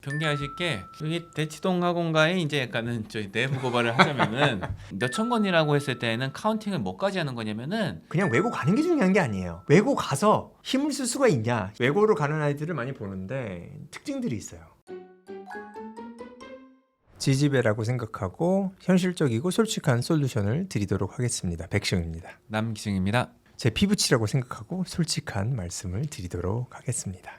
경계하실 게 여기 대치동 학원가에 이제 약간은 저희 내부 고발을 하자면은 몇천 건이라고 했을 때는 카운팅을 뭐까지 하는 거냐면은 그냥 외고 가는 게 중요한 게 아니에요. 외고 가서 힘을 쓸 수가 있냐. 외고로 가는 아이들을 많이 보는데 특징들이 있어요. 지지배라고 생각하고 현실적이고 솔직한 솔루션을 드리도록 하겠습니다. 백승입니다. 남기승입니다. 제 피부치라고 생각하고 솔직한 말씀을 드리도록 하겠습니다.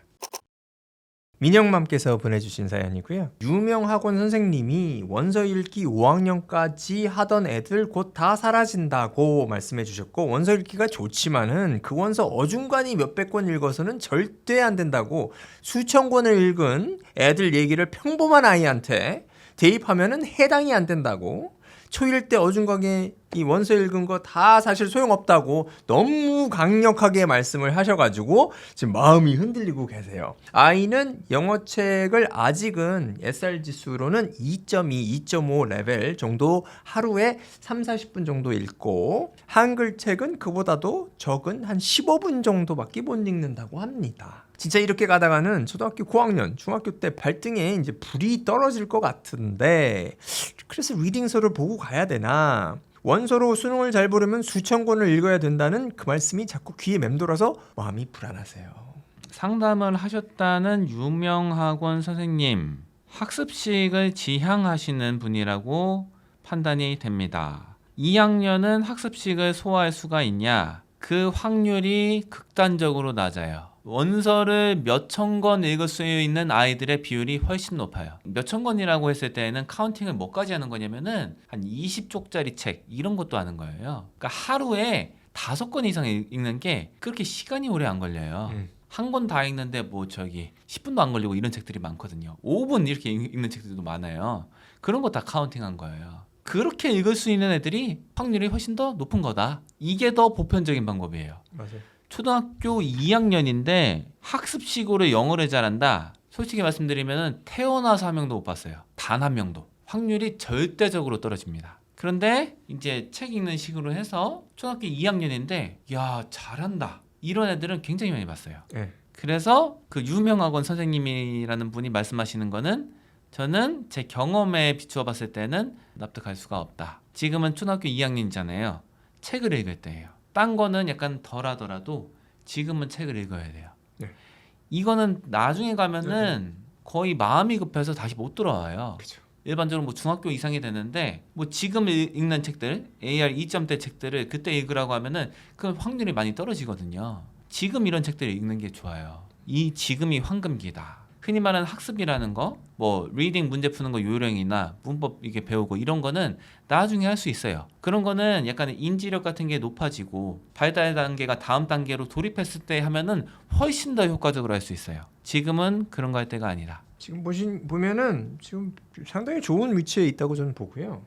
민영맘께서 보내주신 사연이고요. 유명 학원 선생님이 원서 읽기 5학년까지 하던 애들 곧 다 사라진다고 말씀해 주셨고, 원서 읽기가 좋지만은 그 원서 어중간히 몇백 권 읽어서는 절대 안 된다고, 수천 권을 읽은 애들 얘기를 평범한 아이한테 대입하면은 해당이 안 된다고, 초1 때 어중간히 이 원서 읽은 거 다 사실 소용없다고 너무 강력하게 말씀을 하셔가지고 지금 마음이 흔들리고 계세요. 아이는 영어책을 아직은 SR 지수로는 2.2, 2.5 레벨 정도 하루에 3-40분 정도 읽고, 한글책은 그보다도 적은 한 15분 정도밖에 못 읽는다고 합니다. 진짜 이렇게 가다가는 초등학교 고학년, 중학교 때 발등에 이제 불이 떨어질 것 같은데, 그래서 리딩서를 보고 가야 되나? 원서로 수능을 잘 보려면 수천 권을 읽어야 된다는 그 말씀이 자꾸 귀에 맴돌아서 마음이 불안하세요. 상담을 하셨다는 유명 학원 선생님, 학습식을 지향하시는 분이라고 판단이 됩니다. 2학년은 학습식을 소화할 수가 있냐? 그 확률이 극단적으로 낮아요. 원서를 몇천 권 읽을 수 있는 아이들의 비율이 훨씬 높아요. 몇천 권이라고 했을 때는 카운팅을 뭐까지 하는 거냐면은 한 20쪽짜리 책 이런 것도 하는 거예요. 그러니까 하루에 5권 이상 읽는 게 그렇게 시간이 오래 안 걸려요. 한 권 다 읽는데 뭐 저기 10분도 안 걸리고 이런 책들이 많거든요. 5분 이렇게 읽는 책들도 많아요. 그런 거 다 카운팅한 거예요. 그렇게 읽을 수 있는 애들이 확률이 훨씬 더 높은 거다. 이게 더 보편적인 방법이에요. 맞아요. 초등학교 2학년인데 학습식으로 영어를 잘한다. 솔직히 말씀드리면 태어나서 한 명도 못 봤어요. 단 한 명도. 확률이 절대적으로 떨어집니다. 그런데 이제 책 읽는 식으로 해서 초등학교 2학년인데 야 잘한다. 이런 애들은 굉장히 많이 봤어요. 네. 그래서 그 유명학원 선생님이라는 분이 말씀하시는 거는 저는 제 경험에 비추어 봤을 때는 납득할 수가 없다. 지금은 초등학교 2학년이잖아요. 책을 읽을 때예요. 딴 거는 약간 덜 하더라도 지금은 책을 읽어야 돼요. 네. 이거는 나중에 가면은 거의 마음이 급해서 다시 못 돌아와요. 그죠. 일반적으로 뭐 중학교 이상이 되는데 뭐 지금 읽는 책들 AR 2점대 책들을 그때 읽으라고 하면은 그 확률이 많이 떨어지거든요. 지금 이런 책들을 읽는 게 좋아요. 이 지금이 황금기다. 흔히 말하는 학습이라는 거, 뭐 리딩 문제 푸는 거 요령이나 문법 이게 배우고 이런 거는 나중에 할 수 있어요. 그런 거는 약간 인지력 같은 게 높아지고 발달 단계가 다음 단계로 돌입했을 때 하면은 훨씬 더 효과적으로 할 수 있어요. 지금은 그런 거 할 때가 아니라. 지금 보면은 지금 상당히 좋은 위치에 있다고 저는 보고요.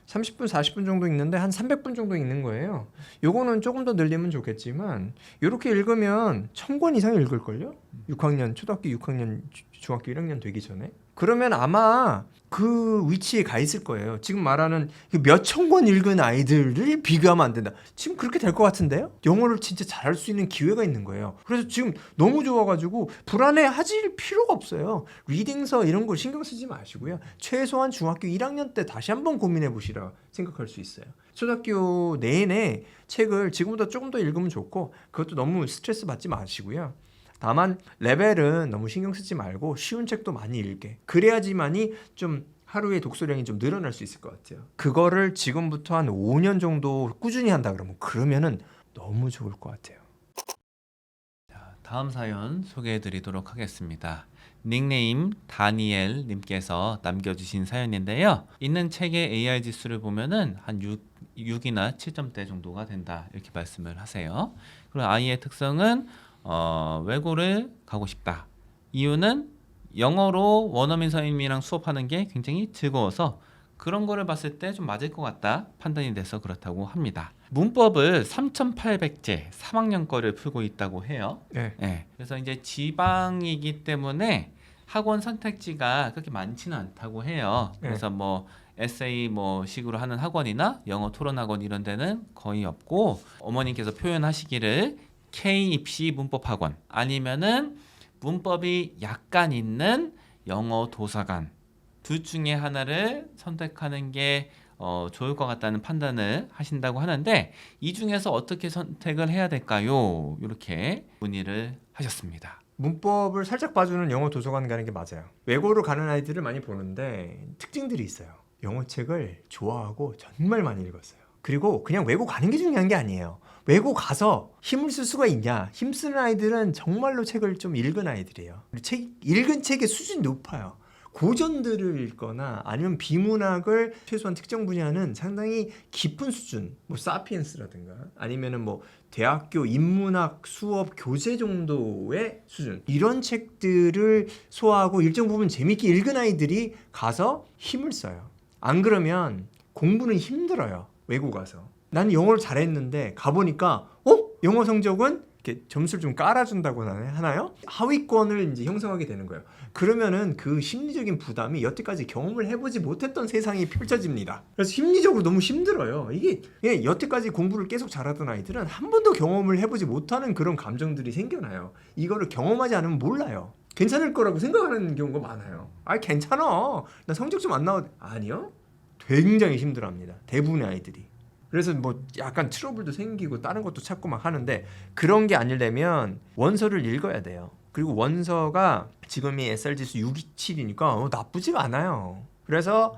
30분, 40분 정도 읽는데 한 300분 정도 읽는 거예요. 요거는 조금 더 늘리면 좋겠지만 이렇게 읽으면 1000권 이상 읽을걸요? 6학년, 초등학교 6학년, 중학교 1학년 되기 전에. 그러면 아마 그 위치에 가 있을 거예요. 지금 말하는 몇천 권 읽은 아이들을 비교하면 안 된다. 지금 그렇게 될 것 같은데요? 영어를 진짜 잘할 수 있는 기회가 있는 거예요. 그래서 지금 너무 좋아가지고 불안해하실 필요가 없어요. 리딩서 이런 거 신경 쓰지 마시고요. 최소한 중학교 1학년 때 다시 한번 고민해 보시라 생각할 수 있어요. 초등학교 내내 책을 지금보다 조금 더 읽으면 좋고, 그것도 너무 스트레스 받지 마시고요. 다만 레벨은 너무 신경 쓰지 말고 쉬운 책도 많이 읽게. 그래야지만이 좀 하루에 독서량이 좀 늘어날 수 있을 것 같아요. 그거를 지금부터 한 5년 정도 꾸준히 한다 그러면은 너무 좋을 것 같아요. 자, 다음 사연 소개해 드리도록 하겠습니다. 닉네임 다니엘 님께서 남겨주신 사연인데요. 있는 책의 AR 지수를 보면은 한 6이나 7점대 정도가 된다 이렇게 말씀을 하세요. 그리고 아이의 특성은 외고를 가고 싶다. 이유는 영어로 원어민 선생님이랑 수업하는 게 굉장히 즐거워서 그런 거를 봤을 때 좀 맞을 것 같다 판단이 돼서 그렇다고 합니다. 문법을 3,800제 3학년 거를 풀고 있다고 해요. 네. 그래서 이제 지방이기 때문에 학원 선택지가 그렇게 많지는 않다고 해요. 그래서 뭐 에세이 뭐 식으로 하는 학원이나 영어 토론 학원 이런 데는 거의 없고, 어머님께서 표현하시기를 K 입시 문법 학원 아니면은 문법이 약간 있는 영어 도서관 둘 중에 하나를 선택하는 게 좋을 것 같다는 판단을 하신다고 하는데 이 중에서 어떻게 선택을 해야 될까요? 이렇게 문의를 하셨습니다. 문법을 살짝 봐주는 영어 도서관 가는 게 맞아요. 외고로 가는 아이들을 많이 보는데 특징들이 있어요. 영어 책을 좋아하고 정말 많이 읽었어요. 그리고 그냥 외고 가는 게 중요한 게 아니에요. 외고 가서 힘을 쓸 수가 있냐? 힘쓰는 아이들은 정말로 책을 좀 읽은 아이들이에요. 읽은 책의 수준이 높아요. 고전들을 읽거나 아니면 비문학을 최소한 특정 분야는 상당히 깊은 수준, 뭐 사피엔스라든가 아니면은 뭐 대학교 인문학 수업 교재 정도의 수준, 이런 책들을 소화하고 일정 부분 재밌게 읽은 아이들이 가서 힘을 써요. 안 그러면 공부는 힘들어요. 외국 가서. 나는 영어를 잘했는데 가보니까 영어 성적은 이렇게 점수를 좀 깔아준다고 하나요? 하위권을 이제 형성하게 되는 거예요. 그러면은 그 심리적인 부담이 여태까지 경험을 해보지 못했던 세상이 펼쳐집니다. 그래서 심리적으로 너무 힘들어요. 이게 여태까지 공부를 계속 잘하던 아이들은 한 번도 경험을 해보지 못하는 그런 감정들이 생겨나요. 이거를 경험하지 않으면 몰라요. 괜찮을 거라고 생각하는 경우가 많아요. 괜찮아. 나 성적 좀 안 나와. 아니요. 굉장히 힘들어합니다. 대부분의 아이들이. 그래서 뭐 약간 트러블도 생기고 다른 것도 찾고 막 하는데 그런 게 아니려면 원서를 읽어야 돼요. 그리고 원서가 지금이 SR지수 627이니까 나쁘지가 않아요. 그래서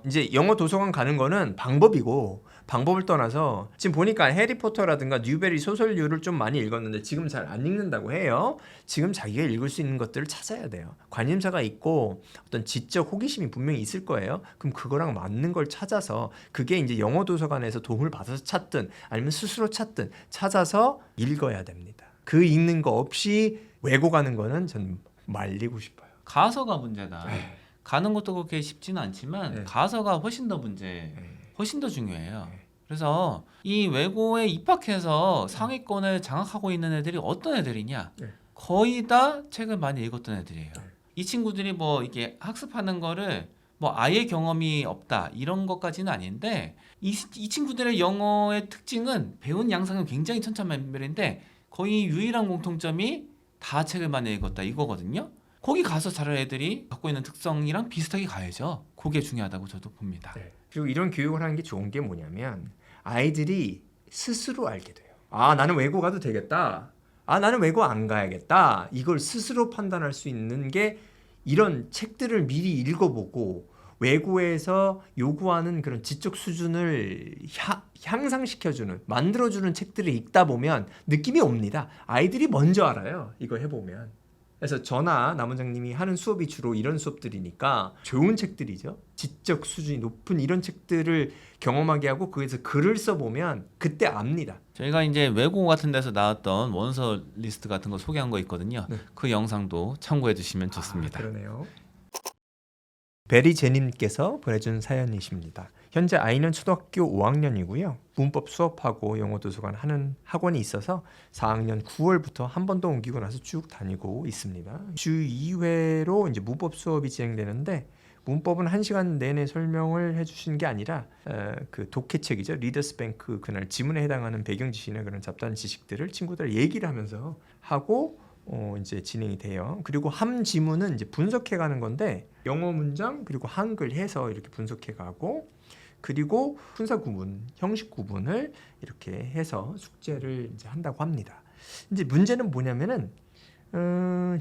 이제 영어 도서관 가는 거는 방법이고 방법을 떠나서 지금 보니까 해리포터라든가 뉴베리 소설류를 좀 많이 읽었는데 지금 잘 안 읽는다고 해요. 지금 자기가 읽을 수 있는 것들을 찾아야 돼요. 관심사가 있고 어떤 지적 호기심이 분명히 있을 거예요. 그럼 그거랑 맞는 걸 찾아서 그게 이제 영어 도서관에서 도움을 받아서 찾든 아니면 스스로 찾든 찾아서 읽어야 됩니다. 그 읽는 거 없이 외고 가는 거는 전 말리고 싶어요. 가서가 문제다. 네. 가는 것도 그렇게 쉽지는 않지만 네. 가서가 훨씬 더 문제, 네. 훨씬 더 중요해요. 그래서 이 외고에 입학해서 상위권을 장악하고 있는 애들이 어떤 애들이냐? 네. 거의 다 책을 많이 읽었던 애들이에요. 네. 이 친구들이 뭐 이게 학습하는 거를 뭐 아예 경험이 없다 이런 것까지는 아닌데 이 친구들의 영어의 특징은 배운 양상은 굉장히 천차만별인데 거의 유일한 공통점이 다 책을 많이 읽었다 이거거든요. 거기 가서 잘할 애들이 갖고 있는 특성이랑 비슷하게 가야죠. 그게 중요하다고 저도 봅니다. 네. 그리고 이런 교육을 하는 게 좋은 게 뭐냐면 아이들이 스스로 알게 돼요. 나는 외고 가도 되겠다. 나는 외고 안 가야겠다. 이걸 스스로 판단할 수 있는 게 이런 책들을 미리 읽어보고 외고에서 요구하는 그런 지적 수준을 향상시켜주는, 만들어주는 책들을 읽다 보면 느낌이 옵니다. 아이들이 먼저 알아요. 이거 해보면. 그래서 저나 남 원장님이 하는 수업이 주로 이런 수업들이니까 좋은 책들이죠. 지적 수준이 높은 이런 책들을 경험하게 하고 거기서 글을 써보면 그때 압니다. 저희가 이제 외고 같은 데서 나왔던 원서 리스트 같은 거 소개한 거 있거든요. 네. 그 영상도 참고해 주시면 좋습니다. 그러네요. 베리제님께서 보내준 사연이십니다. 현재 아이는 초등학교 5학년이고요. 문법 수업하고 영어 도서관 하는 학원이 있어서 4학년 9월부터 한 번 더 옮기고 나서 쭉 다니고 있습니다. 주 2회로 이제 문법 수업이 진행되는데 문법은 1시간 내내 설명을 해주시는 게 아니라 그 독해책이죠. 리더스 뱅크 그날 지문에 해당하는 배경 지식이나 그런 잡다한 지식들을 친구들 얘기를 하면서 하고 이제 진행이 돼요. 그리고 함 지문은 이제 분석해 가는 건데 영어 문장 그리고 한글 해서 이렇게 분석해 가고 그리고 순서 구분, 형식 구분을 이렇게 해서 숙제를 이제 한다고 합니다. 이제 문제는 뭐냐면은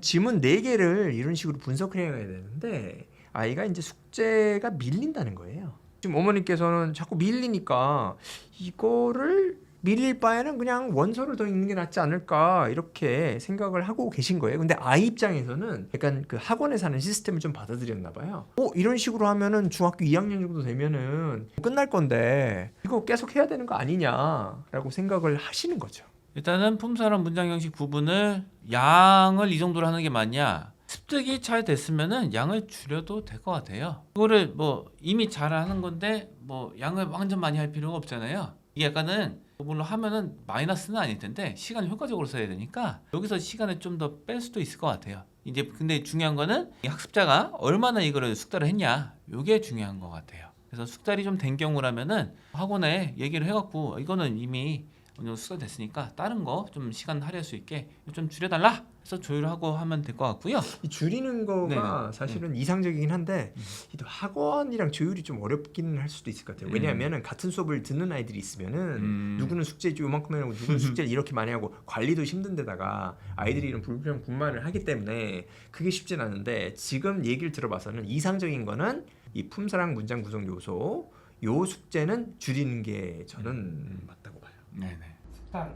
지문 4개를 이런 식으로 분석을 해야 되는데 아이가 이제 숙제가 밀린다는 거예요. 지금 어머니께서는 자꾸 밀리니까 이거를 밀릴 바에는 그냥 원서를 더 읽는 게 낫지 않을까 이렇게 생각을 하고 계신 거예요. 근데 아이 입장에서는 약간 그 학원에서 하는 시스템을 좀 받아들였나 봐요. 이런 식으로 하면은 중학교 2학년 정도 되면은 끝날 건데 이거 계속 해야 되는 거 아니냐라고 생각을 하시는 거죠. 일단은 품사랑 문장 형식 구분을 양을 이 정도로 하는 게 맞냐? 습득이 잘 됐으면은 양을 줄여도 될 것 같아요. 그거를 뭐 이미 잘 하는 건데 뭐 양을 완전 많이 할 필요가 없잖아요. 이게 약간은 물론 하면은 마이너스는 아닐 텐데 시간을 효과적으로 써야 되니까 여기서 시간을 좀 더 뺄 수도 있을 것 같아요. 이제 근데 중요한 거는 이 학습자가 얼마나 이거를 숙달을 했냐, 이게 중요한 것 같아요. 그래서 숙달이 좀 된 경우라면은 학원에 얘기를 해갖고 이거는 이미 어느 정도 숙달됐으니까 다른 거 좀 시간 할애할 수 있게 좀 줄여달라 해서 조율하고 하면 될 것 같고요. 이 줄이는 거가 네네. 사실은 이상적이긴 한데 이 학원이랑 조율이 좀 어렵기는 할 수도 있을 것 같아요. 왜냐하면 같은 수업을 듣는 아이들이 있으면은 누구는 숙제 요만큼 해놓고 누구는 숙제를 이렇게 많이 하고 관리도 힘든데다가 아이들이 이런 불평 불만을 하기 때문에 그게 쉽진 않은데 지금 얘기를 들어봐서는 이상적인 거는 이 품사랑 문장 구성 요소 요 숙제는 줄이는 게 저는 맞다고 봐요. 네네. 숙달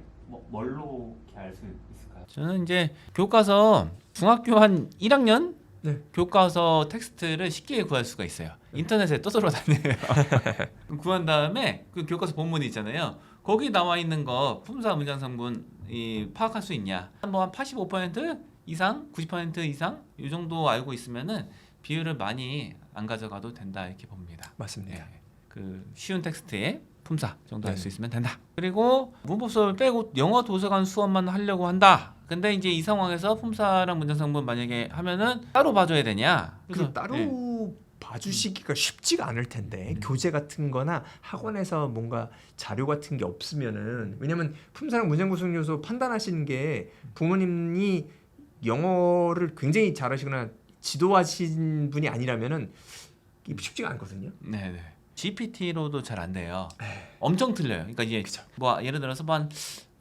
뭘로 이렇게 알 수 있을까요? 저는 이제 교과서 중학교 한 1학년 네. 교과서 텍스트를 쉽게 구할 수가 있어요. 인터넷에 떠돌아다녀요. 구한 다음에 그 교과서 본문이 있잖아요. 거기 나와 있는 거 품사 문장 성분 파악할 수 있냐? 뭐 한 85% 이상, 90% 이상 이 정도 알고 있으면은 비율을 많이 안 가져가도 된다 이렇게 봅니다. 맞습니다. 네. 그 쉬운 텍스트에 품사 정도 알 수 네. 있으면 된다. 그리고 문법 수업을 빼고 영어 도서관 수업만 하려고 한다. 근데 이제 이 상황에서 품사랑 문장 성분 만약에 하면은 따로 봐줘야 되냐? 그 따로 네. 봐주시기가 쉽지가 않을 텐데 교재 같은 거나 학원에서 뭔가 자료 같은 게 없으면은 왜냐면 품사랑 문장 구성 요소 판단하시는 게 부모님이 영어를 굉장히 잘하시거나 지도하신 분이 아니라면은 이게 쉽지가 않거든요. 네네. GPT로도 잘 안 돼요. 엄청 틀려요. 그러니까 이게 뭐 예를 들어서 뭐 한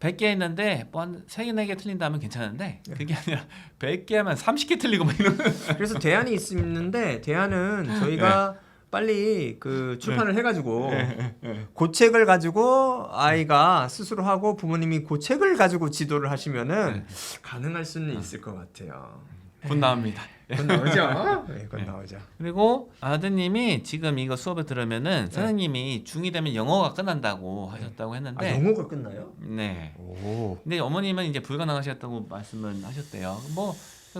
100개 했는데 뭐 한 3개, 4개 틀린다면 괜찮은데 그게 아니라 100개 하면 30개 틀리고 막 이러는. 그래서 대안이 있는데 대안은 저희가 빨리 그 출판을 해가지고 그 책을 가지고 아이가 스스로 하고 부모님이 그 책을 가지고 지도를 하시면은 가능할 수는 있을 것 같아요. 곧 나옵니다. 그건 나오죠. 네, 그건 나오죠. 그리고 아드님이 지금 이거 수업을 들으면은 선생님이 중2 되면 영어가 끝난다고 하셨다고 했는데 아 영어가 끝나요? 네. 오. 근데 어머님은 이제 불가능하셨다고 말씀을 하셨대요. 뭐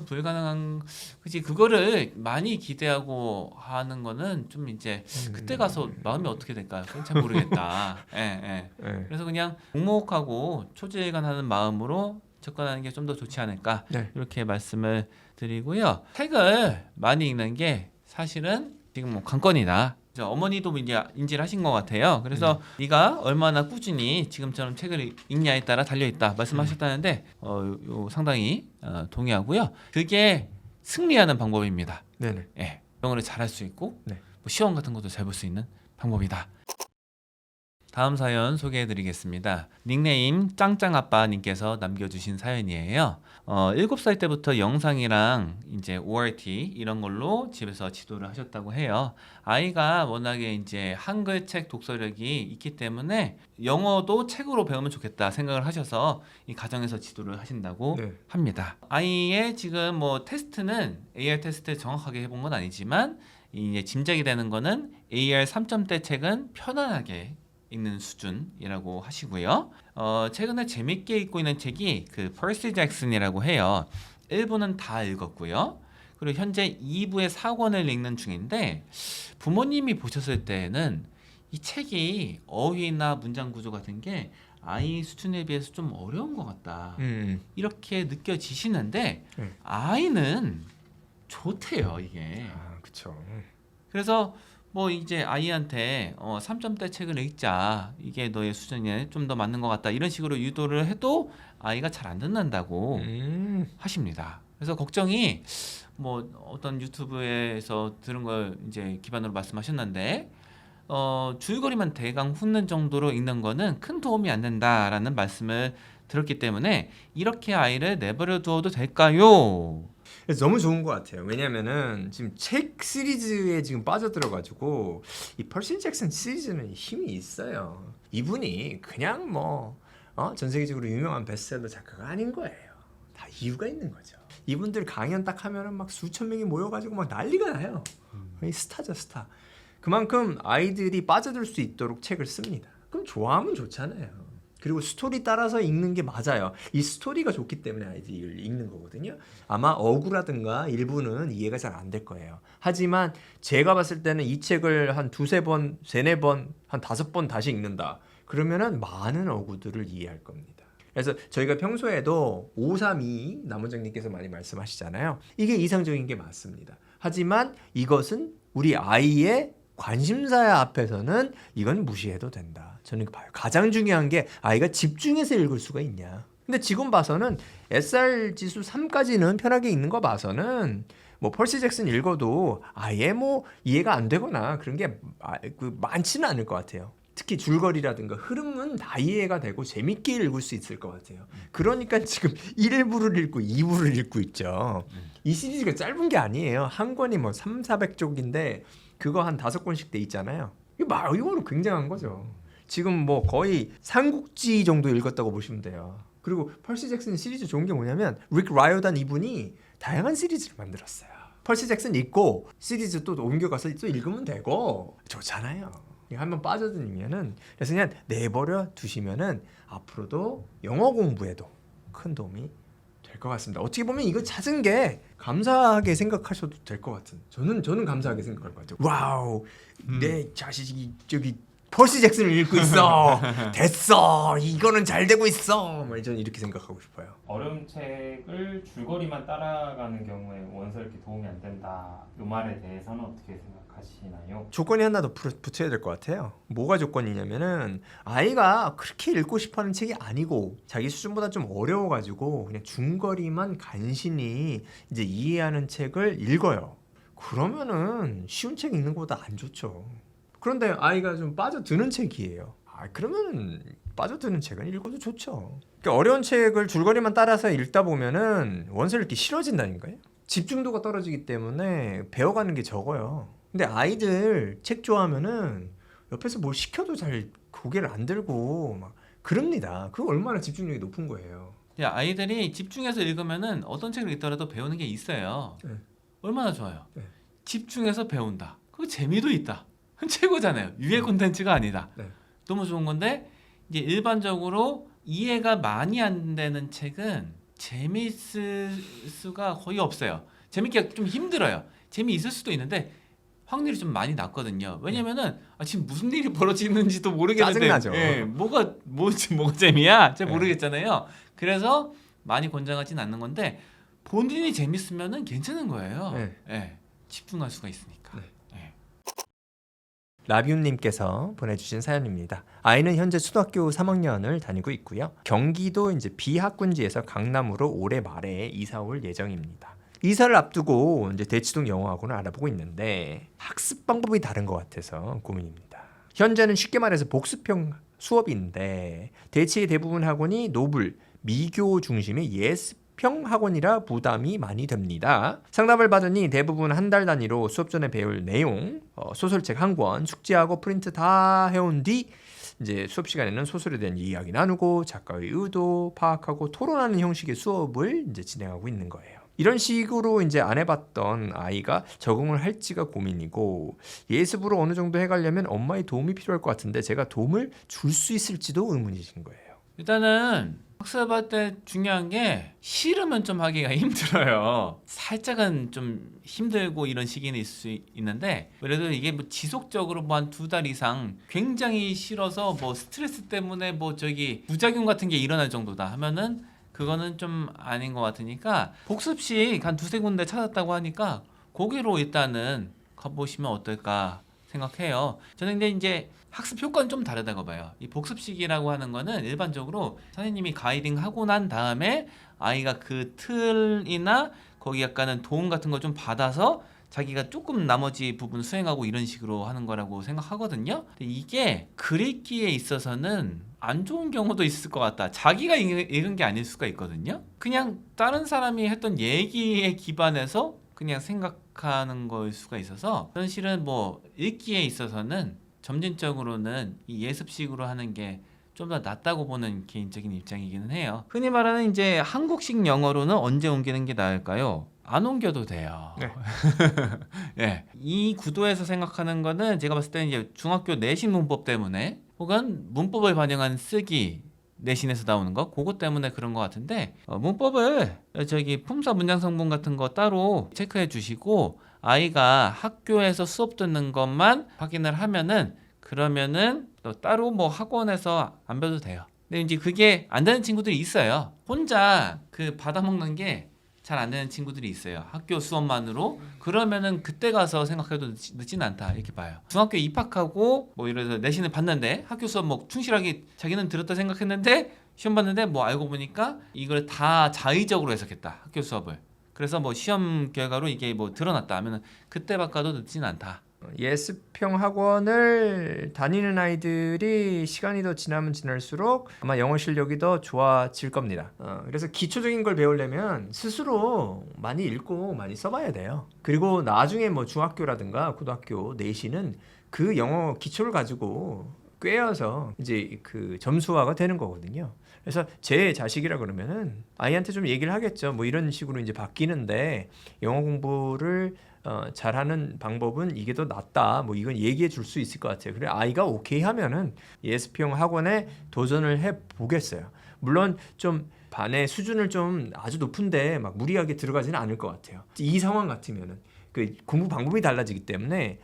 불가능한 그지 그거를 많이 기대하고 하는 거는 좀 이제 그때 가서 마음이 어떻게 될까요? 그건 잘 모르겠다. 예, 예. 네. 그래서 그냥 묵묵하고 초지일관하는 마음으로 접근하는 게 좀 더 좋지 않을까 네. 이렇게 말씀을 드리고요. 책을 많이 읽는 게 사실은 지금 뭐 관건이다. 어머니도 이제 인지를 하신 것 같아요. 그래서 네가 얼마나 꾸준히 지금처럼 책을 읽냐에 따라 달려 있다 말씀하셨다는데 요 상당히 동의하고요. 그게 승리하는 방법입니다. 네네. 예, 영어를 잘할 수 있고 네. 뭐 시험 같은 것도 잘 볼 수 있는 방법이다. 다음 사연 소개해드리겠습니다. 닉네임 짱짱아빠님께서 남겨주신 사연이에요. 7살 때부터 영상이랑 이제 ORT 이런 걸로 집에서 지도를 하셨다고 해요. 아이가 워낙에 이제 한글책 독서력이 있기 때문에 영어도 책으로 배우면 좋겠다 생각을 하셔서 이 가정에서 지도를 하신다고 네. 합니다. 아이의 지금 뭐 테스트는 AR 테스트 정확하게 해본 건 아니지만 이제 짐작이 되는 거는 AR 3점대 책은 편안하게 읽는 수준이라고 하시고요. 최근에 재밌게 읽고 있는 책이 그 퍼시 잭슨이라고 해요. 1부는 다 읽었고요. 그리고 현재 2부의 4권을 읽는 중인데 부모님이 보셨을 때는 이 책이 어휘나 문장 구조 같은 게 아이 수준에 비해서 좀 어려운 것 같다. 이렇게 느껴지시는데 아이는 좋대요 이게. 아 그렇죠. 그래서 뭐 이제 아이한테 3점대 책을 읽자 이게 너의 수준에 좀 더 맞는 것 같다 이런 식으로 유도를 해도 아이가 잘 안 듣는다고 하십니다. 그래서 걱정이 뭐 어떤 유튜브에서 들은 걸 이제 기반으로 말씀하셨는데 줄거리만 대강 훑는 정도로 읽는 거는 큰 도움이 안 된다라는 말씀을 들었기 때문에 이렇게 아이를 내버려 두어도 될까요? 그래서 너무 좋은 것 같아요. 왜냐면은 지금 책 시리즈에 지금 빠져들어가지고 이 퍼시 잭슨 시리즈는 힘이 있어요. 이분이 그냥 뭐 전 세계적으로 유명한 베스트셀러 작가가 아닌 거예요. 다 이유가 있는 거죠. 이분들 강연 딱 하면은 막 수천 명이 모여가지고 막 난리가 나요. 이 스타죠 스타. 그만큼 아이들이 빠져들 수 있도록 책을 씁니다. 그럼 좋아하면 좋잖아요. 그리고 스토리 따라서 읽는 게 맞아요. 이 스토리가 좋기 때문에 아이들이 이걸 읽는 거거든요. 아마 어구라든가 일부는 이해가 잘 안 될 거예요. 하지만 제가 봤을 때는 이 책을 한 2-3번, 3-4번, 한 5번 다시 읽는다. 그러면은 많은 어구들을 이해할 겁니다. 그래서 저희가 평소에도 532 남원장님께서 많이 말씀하시잖아요. 이게 이상적인 게 맞습니다. 하지만 이것은 우리 아이의 관심사 앞에서는 이건 무시해도 된다. 저는 봐요. 가장 중요한 게 아이가 집중해서 읽을 수가 있냐. 근데 지금 봐서는 SR 지수 3까지는 편하게 읽는 거 봐서는 뭐 펄시 잭슨 읽어도 아예 뭐 이해가 안 되거나 그런 게 많지는 않을 것 같아요. 특히 줄거리라든가 흐름은 다 이해가 되고 재밌게 읽을 수 있을 것 같아요. 그러니까 지금 1부를 읽고 2부를 읽고 있죠. 이 시리즈가 짧은 게 아니에요. 한 권이 뭐 300~400쪽인데 그거 한 5권씩 돼 있잖아요. 이거는 굉장한 거죠. 지금 뭐 거의 삼국지 정도 읽었다고 보시면 돼요. 그리고 펄시 잭슨 시리즈 좋은 게 뭐냐면 릭 라이어단 이분이 다양한 시리즈를 만들었어요. 펄시 잭슨 읽고 시리즈 또 옮겨가서 또 읽으면 되고 좋잖아요. 한번 빠져들면은 그래서 그냥 내버려 두시면은 앞으로도 영어 공부에도 큰 도움이 될 것 같습니다. 어떻게 보면 이거 찾은 게 감사하게 생각하셔도 될 것 같은. 저는 감사하게 생각할 것 같아요. 와우, 내 자식이 저기 펄시 잭슨을 읽고 있어. 됐어. 이거는 잘 되고 있어. 저는 이렇게 생각하고 싶어요. 어려운 책을 줄거리만 따라가는 경우에 원서 읽기 도움이 안 된다. 이 말에 대해서는 어떻게 생각하시나요? 조건이 하나 더 붙여야 될 것 같아요. 뭐가 조건이냐면은 아이가 그렇게 읽고 싶어하는 책이 아니고 자기 수준보다 좀 어려워가지고 그냥 중거리만 간신히 이제 이해하는 책을 읽어요. 그러면은 쉬운 책 읽는 것보다 안 좋죠. 그런데 아이가 좀 빠져드는 책이에요. 그러면 빠져드는 책은 읽어도 좋죠. 그러니까 어려운 책을 줄거리만 따라서 읽다 보면은 원서 읽기 싫어진다니까요. 집중도가 떨어지기 때문에 배워가는 게 적어요. 근데 아이들 책 좋아하면은 옆에서 뭘 시켜도 잘 고개를 안 들고 막 그럽니다. 그거 얼마나 집중력이 높은 거예요. 아이들이 집중해서 읽으면은 어떤 책을 읽더라도 배우는 게 있어요. 네. 얼마나 좋아요. 네. 집중해서 배운다. 그 재미도 있다. 최고잖아요. 유해 콘텐츠가 아니다. 네. 너무 좋은 건데 이제 일반적으로 이해가 많이 안 되는 책은 재미있을 수가 거의 없어요. 재밌게 좀 힘들어요. 재미있을 수도 있는데 확률이 좀 많이 낮거든요. 왜냐면은 지금 무슨 일이 벌어지는지도 모르겠는데 짜증나죠. 뭐가 재미야? 잘 네. 모르겠잖아요. 그래서 많이 권장하진 않는 건데 본인이 재밌으면은 괜찮은 거예요. 네. 예, 집중할 수가 있으니까. 라비움님께서 보내주신 사연입니다. 아이는 현재 초등학교 3학년을 다니고 있고요. 경기도 이제 비학군지에서 강남으로 올해 말에 이사 올 예정입니다. 이사를 앞두고 이제 대치동 영어학원을 알아보고 있는데 학습 방법이 다른 것 같아서 고민입니다. 현재는 쉽게 말해서 복습형 수업인데 대체의 대부분 학원이 노블, 미교 중심의 예습형 학원이라 부담이 많이 됩니다. 상담을 받으니 대부분 한 달 단위로 수업 전에 배울 내용, 소설책 한 권, 숙제하고 프린트 다 해온 뒤 이제 수업 시간에는 소설에 대한 이야기 나누고 작가의 의도 파악하고 토론하는 형식의 수업을 이제 진행하고 있는 거예요. 이런 식으로 이제 안 해봤던 아이가 적응을 할지가 고민이고 예습으로 어느 정도 해가려면 엄마의 도움이 필요할 것 같은데 제가 도움을 줄 수 있을지도 의문이신 거예요. 일단은 학습할 때 중요한 게 싫으면 좀 하기가 힘들어요. 살짝은 좀 힘들고 이런 시기는 있을 수 있는데 그래도 이게 뭐 지속적으로 뭐 한 2달 이상 굉장히 싫어서 뭐 스트레스 때문에 뭐 저기 부작용 같은 게 일어날 정도다 하면은 그거는 좀 아닌 것 같으니까 복습식 한 2~3군데 찾았다고 하니까 거기로 일단은 가보시면 어떨까 생각해요. 저는 근데 이제 학습 효과는 좀 다르다고 봐요. 이 복습식이라고 하는 거는 일반적으로 선생님이 가이딩 하고 난 다음에 아이가 그 틀이나 거기 약간은 도움 같은 거 좀 받아서 자기가 조금 나머지 부분 수행하고 이런 식으로 하는 거라고 생각하거든요. 근데 이게 글읽기에 있어서는 안 좋은 경우도 있을 것 같다. 자기가 읽은 게 아닐 수가 있거든요. 그냥 다른 사람이 했던 얘기에 기반해서 그냥 생각하는 걸 수가 있어서 저는 실은 뭐 읽기에 있어서는 점진적으로는 이 예습식으로 하는 게 좀 더 낫다고 보는 개인적인 입장이기는 해요. 흔히 말하는 이제 한국식 영어로는 언제 옮기는 게 나을까요? 안 옮겨도 돼요. 네. 예. 이 구도에서 생각하는 거는 제가 봤을 때는 이제 중학교 내신 문법 때문에 혹은 문법을 반영한 쓰기 내신에서 나오는 거 그것 때문에 그런 것 같은데 문법을 저기 품사 문장 성분 같은 거 따로 체크해 주시고 아이가 학교에서 수업 듣는 것만 확인을 하면은 그러면은 또 따로 뭐 학원에서 안 배워도 돼요. 근데 이제 그게 안 되는 친구들이 있어요. 혼자 그 받아먹는 게 잘 안 되는 친구들이 있어요. 학교 수업만으로. 그러면은 그때 가서 생각해도 늦진 않다 이렇게 봐요. 중학교 입학하고 뭐 이래서 내신을 봤는데 학교 수업 뭐 충실하게 자기는 들었다 생각했는데 시험 봤는데 뭐 알고 보니까 이걸 다 자의적으로 해석했다 학교 수업을. 그래서 뭐 시험 결과로 이게 뭐 드러났다 하면은 그때 바꿔도 늦진 않다. 예습형 학원을 다니는 아이들이 시간이 더 지나면 지날수록 아마 영어 실력이 더 좋아질 겁니다. 그래서 기초적인 걸 배우려면 스스로 많이 읽고 많이 써봐야 돼요. 그리고 나중에 뭐 중학교라든가 고등학교 내신은 그 영어 기초를 가지고 꿰어서 이제 그 점수화가 되는 거거든요. 그래서 제 자식이라 그러면은 아이한테 좀 얘기를 하겠죠. 뭐 이런 식으로 이제 바뀌는데 영어 공부를 잘하는 방법은 이게 더 낫다. 뭐 이건 얘기해 줄 수 있을 것 같아요. 그래 아이가 오케이 하면은 예습형 학원에 도전을 해 보겠어요. 물론 좀 반의 수준을 좀 아주 높은데 막 무리하게 들어가지는 않을 것 같아요. 이 상황 같으면은 그 공부 방법이 달라지기 때문에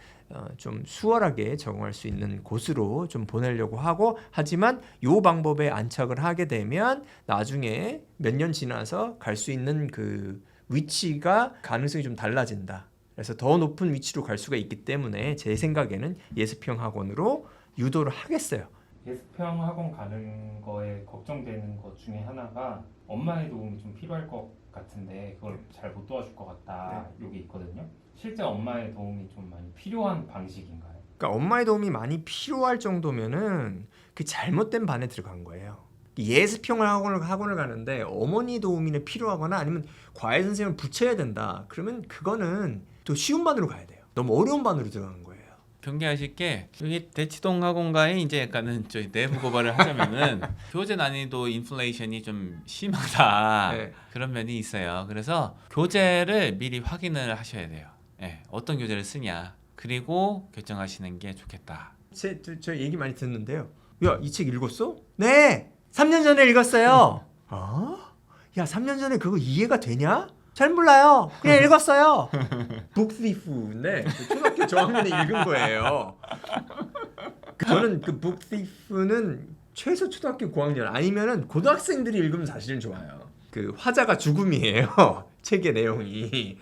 좀 수월하게 적응할 수 있는 곳으로 좀 보내려고 하고 하지만 요 방법에 안착을 하게 되면 나중에 몇 년 지나서 갈 수 있는 그 위치가 가능성이 좀 달라진다. 그래서 더 높은 위치로 갈 수가 있기 때문에 제 생각에는 예습형 학원으로 유도를 하겠어요. 예습형 학원 가는 거에 걱정되는 것 중에 하나가 엄마의 도움이 좀 필요할 것 같은데 그걸 잘 못 도와줄 것 같다. 여기 있거든요. 실제 엄마의 도움이 좀 많이 필요한 방식인가요? 그러니까 엄마의 도움이 많이 필요할 정도면은 그 잘못된 반에 들어간 거예요. 예습형 학원을 가는데 어머니 도움이 필요하거나 아니면 과외 선생님을 붙여야 된다. 그러면 그거는 또 쉬운 반으로 가야 돼요. 너무 어려운 반으로 들어가는 거예요. 경계하실 게 여기 대치동 학원가에 이제 약간은 저희 내부 고발을 하자면은 교재 난이도 인플레이션이 좀 심하다 네. 그런 면이 있어요. 그래서 교재를 미리 확인을 하셔야 돼요. 네, 어떤 교재를 쓰냐 그리고 결정하시는 게 좋겠다. 저 얘기 많이 듣는데요. 야, 이 책 읽었어? 네, 3년 전에 읽었어요. 야, 3년 전에 그거 이해가 되냐? 잘 몰라요. 그냥 읽었어요. 북티프인데 초등학교 저학년에 읽은 거예요. 저는 그 북티프는 최소 초등학교 고학년 아니면은 고등학생들이 읽으면 사실은 좋아요. 그 화자가 죽음이에요. 책의 내용이.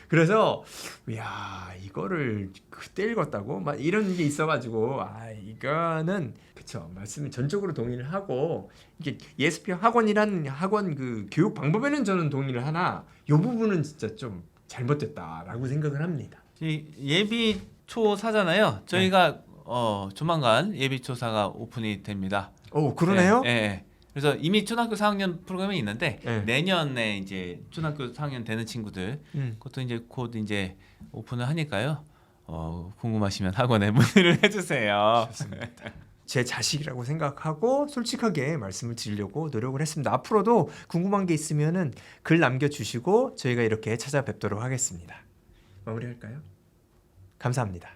그래서 야 이거를 그때 읽었다고 막 이런 게 있어가지고 이거는 그쵸 말씀을 전적으로 동의를 하고 이게 예습형 학원이란 학원 그 교육 방법에는 저는 동의를 하나 이 부분은 진짜 좀 잘못됐다라고 생각을 합니다. 예비 초사잖아요. 저희가 조만간 예비 초사가 오픈이 됩니다. 오 그러네요. 네. 그래서 이미 초등학교 4학년 프로그램이 있는데 네. 내년에 이제 초등학교 4학년 되는 친구들 그것도 이제 곧 이제 오픈을 하니까요. 궁금하시면 학원에 문의를 해주세요. 좋습니다. 제 자식이라고 생각하고 솔직하게 말씀을 드리려고 노력을 했습니다. 앞으로도 궁금한 게 있으면은 글 남겨주시고 저희가 이렇게 찾아뵙도록 하겠습니다. 마무리할까요? 감사합니다.